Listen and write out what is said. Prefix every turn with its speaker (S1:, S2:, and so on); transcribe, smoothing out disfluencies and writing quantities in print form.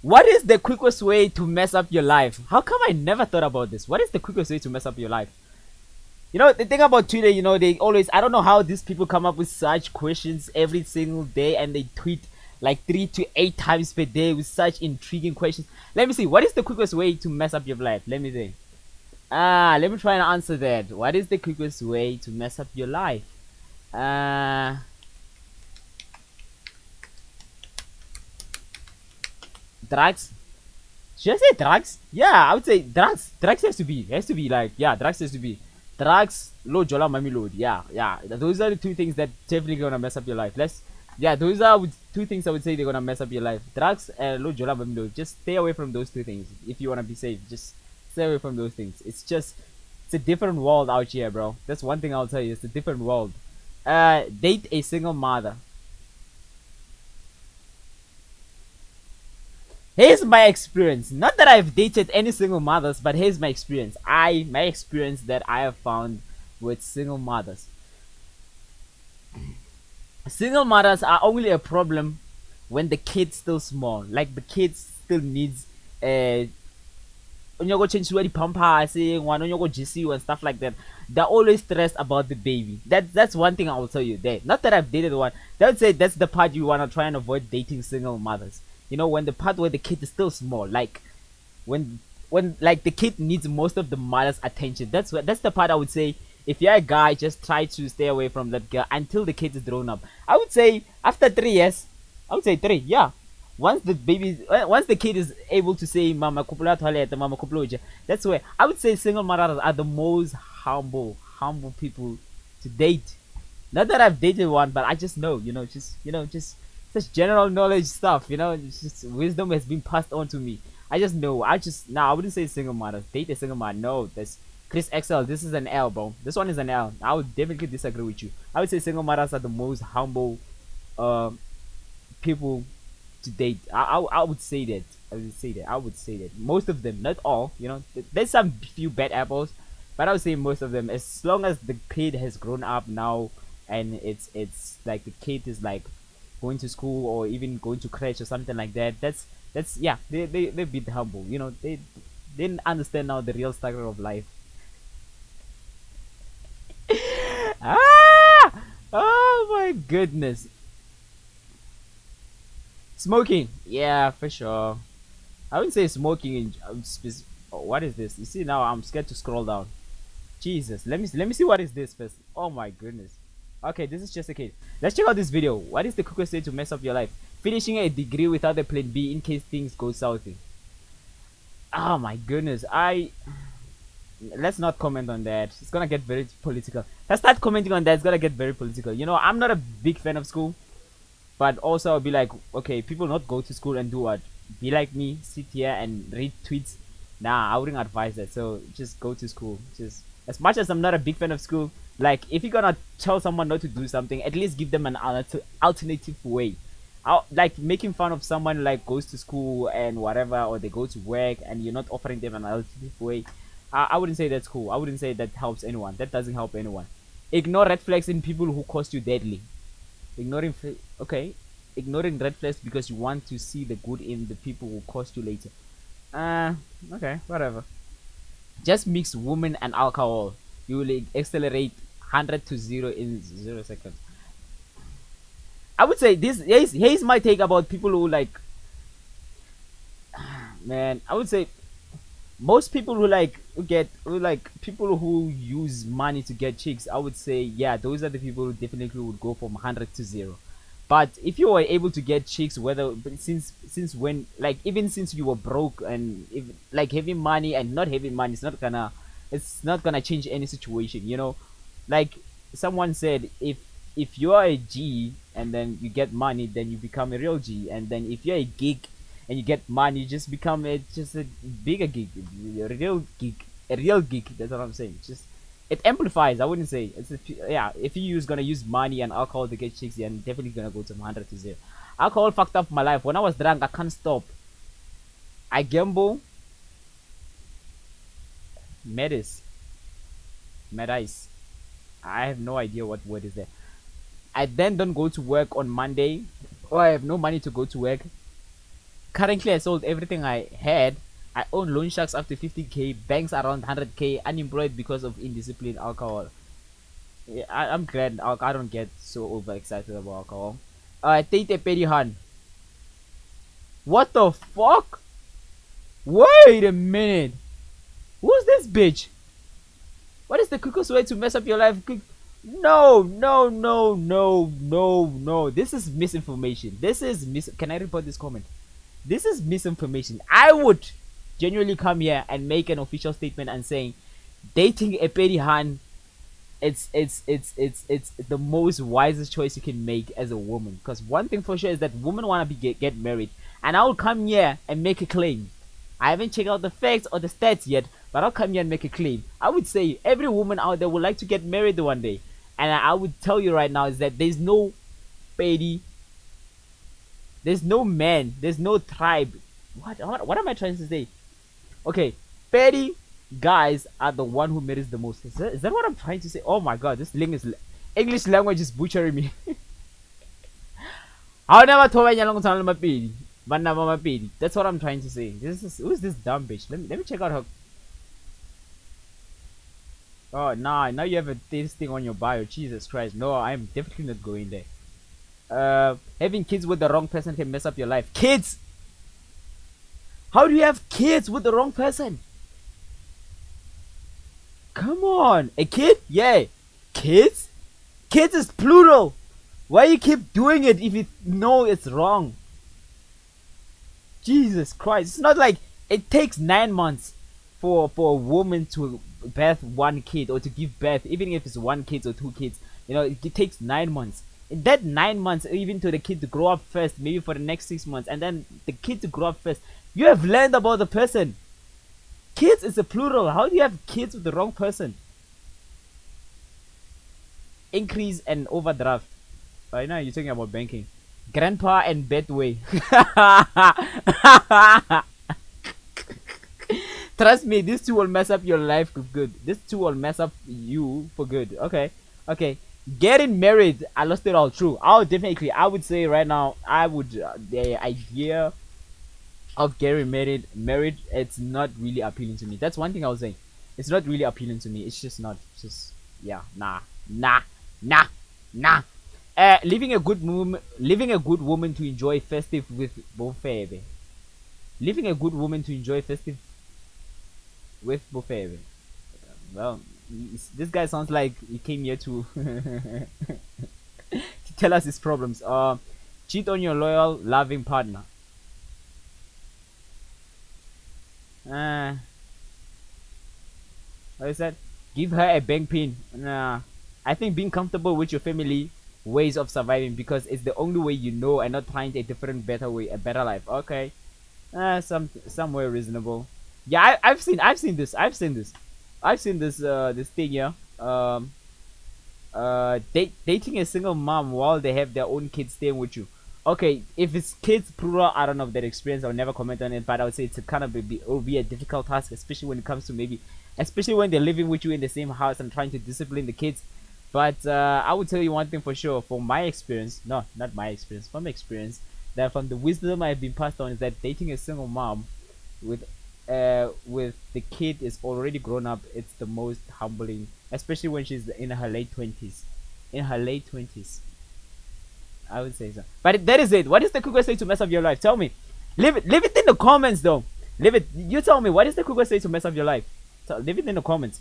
S1: What is the quickest way to mess up your life? How come I never thought about this? What is the quickest way to mess up your life? You know, the thing about Twitter, you know, they always, I don't know how these people come up with such questions every single day, and they tweet like 3 to 8 times per day with such intriguing questions. Let me see. What is the quickest way to mess up your life? Let me see. Let me try and answer that. What is the quickest way to mess up your life? Uh, Drugs. Should I say drugs? Yeah, I would say drugs. Drugs has to be like, yeah, drugs has to be drugs. Low jola mami load. Yeah, yeah. Those are the two things that definitely gonna mess up your life. Yeah, those are two things I would say they're gonna mess up your life. Drugs and low jola mami load. Just stay away from those two things if you wanna be safe. Just stay away from those things. It's a different world out here, bro. That's one thing I'll tell you. It's a different world. Date a single mother. Here's my experience. Not that I've dated any single mothers, but here's my experience. My experience that I have found with single mothers. Single mothers are only a problem when the kid's still small. Like the kid still needs onyogo change the pampers, one onyogo GC and stuff like that. They're always stressed about the baby. That's one thing I will tell you there. Not that I've dated one. They would say that's the part you wanna try and avoid dating single mothers. You know, when the part where the kid is still small, like when like the kid needs most of the mother's attention. That's the part I would say. If you're a guy, just try to stay away from that girl until the kid is grown up. I would say after 3 years, I would say three. Yeah, once the kid is able to say mama kupula toilet, mama kupula uja, that's where I would say single mothers are the most humble people to date. Not that I've dated one, but I just know, just general knowledge stuff. It's just wisdom has been passed on to me. I just know. I wouldn't say single mother. Date a single mother. No, that's Chris XL. This is an L, bro. This one is an L. I would definitely disagree with you. I would say single mothers are the most humble people to date. I would say that. I would say that. Most of them, not all. There's some few bad apples, but I would say most of them. As long as the kid has grown up now, and it's like the kid is like going to school or even going to crèche or something like that. That's yeah. They're a bit humble. They didn't understand now the real struggle of life. Ah! Oh my goodness. Smoking. Yeah, for sure. I wouldn't say smoking in oh, what is this? You see, now I'm scared to scroll down. Jesus. Let me see what is this first. Oh my goodness. Okay, this is just a kid. Let's check out this video. What is the quickest way to mess up your life? Finishing a degree without a plan B in case things go south. Oh my goodness. Let's not comment on that. It's gonna get very political. Let's start commenting on that. It's gonna get very political. I'm not a big fan of school, but also I'll be like, okay, people not go to school and do what? Be like me, sit here and read tweets. Nah, I wouldn't advise that. So just go to school. Just as much as I'm not a big fan of school, like if you're gonna tell someone not to do something, at least give them an alternative way. Like making fun of someone like goes to school and whatever, or they go to work and you're not offering them an alternative way. I wouldn't say that's cool. I wouldn't say that helps anyone. That doesn't help anyone. Ignore red flags in people who cost you deadly. Okay, ignoring red flags because you want to see the good in the people who cost you later. Okay, whatever. Just mix women and alcohol. You will accelerate 100 to 0 in 0 seconds. I would say this. Here's my take about people who like. Man, I would say most people who like people who use money to get chicks. I would say yeah, those are the people who definitely would go from 100 to 0. But if you were able to get chicks, whether but since when, like even since you were broke and if like having money and not having money, it's not gonna change any situation. Like someone said, if you are a G and then you get money, then you become a real G, and then if you're a geek and you get money, you just become just a bigger geek, a real geek, a real geek. That's what I'm saying. Just it amplifies. I wouldn't say yeah. If gonna use money and alcohol to get chicks, you're definitely gonna go to 100 to 0. Alcohol fucked up my life. When I was drunk, I can't stop. I gamble. Medis. Medice. I have no idea what word is there. I then don't go to work on Monday, or I have no money to go to work. Currently, I sold everything I had. I own loan sharks up to 50k, banks around 100k, unemployed because of indiscipline, alcohol. Yeah, I'm glad I don't get so overexcited about alcohol. Tate Perihan. What the fuck? Wait a minute. Who's this bitch? What is the quickest way to mess up your life? No, no, no, no, no, no. This is misinformation. This is Can I report this comment? This is misinformation. I would genuinely come here and make an official statement and saying dating a petty han, it's the most wisest choice you can make as a woman. Because one thing for sure is that women want to get married, and I will come here and make a claim. I haven't checked out the facts or the stats yet, but I'll come here and make a claim. I would say every woman out there would like to get married one day, and I would tell you right now is that there's no petty, there's no man, there's no tribe. What am I trying to say? Okay, petty guys are the one who marries the most. Is that what I'm trying to say? Oh my god, this English language is butchering me. I'll never tell you long time petty. That's what I'm trying to say. Who's this dumb bitch? Let me check out her. Oh nah, now you have this thing on your bio. Jesus Christ, no, I'm definitely not going there. Having kids with the wrong person can mess up your life. Kids? How do you have kids with the wrong person? Come on, a kid? Yeah, kids? Kids is plural. Why you keep doing it if you know it's wrong? Jesus Christ, it's not like it takes 9 months for a woman to birth one kid or to give birth, even if it's one kid or two kids. You know, it takes 9 months. In that 9 months, even to the kid to grow up first, maybe for the next 6 months, and then the kid to grow up first, you have learned about the person. Kids is a plural. How do you have kids with the wrong person? Increase and overdraft. Right now, you're talking about banking. Grandpa and Betway. Trust me, these two will mess up your life for good. These two will mess up you for good. Okay, okay. Getting married, I lost it all. True. I would say right now, the idea of getting married, it's not really appealing to me. That's one thing I was saying. It's not really appealing to me. It's just not. It's just yeah, nah. Leaving a good woman to enjoy festive with Bofebe. Leaving a good woman to enjoy festive with Bofebe. Well, this guy sounds like he came here to to tell us his problems. Cheat on your loyal, loving partner. What is that? Give her a bank pin. Nah. I think being comfortable with your family ways of surviving, because it's the only way you know, and not find a different better way, a better life. Okay. Somewhere reasonable. Yeah, I've seen this this thing here. Dating a single mom while they have their own kids staying with you. Okay, if it's kids plural, I don't know of that experience. I'll never comment on it, but I would say it's it will be a difficult task, especially when it comes to especially when they're living with you in the same house and trying to discipline the kids. But I would tell you one thing for sure, from my experience, no, not my experience, from experience, that from the wisdom I've been passed on, is that dating a single mom with the kid is already grown up, it's the most humbling, especially when she's in her late 20s. In her late 20s, I would say so. But that is it. What is the quickest way to mess up your life? Tell me. Leave it in the comments though. Leave it. You tell me, what is the quickest way to mess up your life? So leave it in the comments.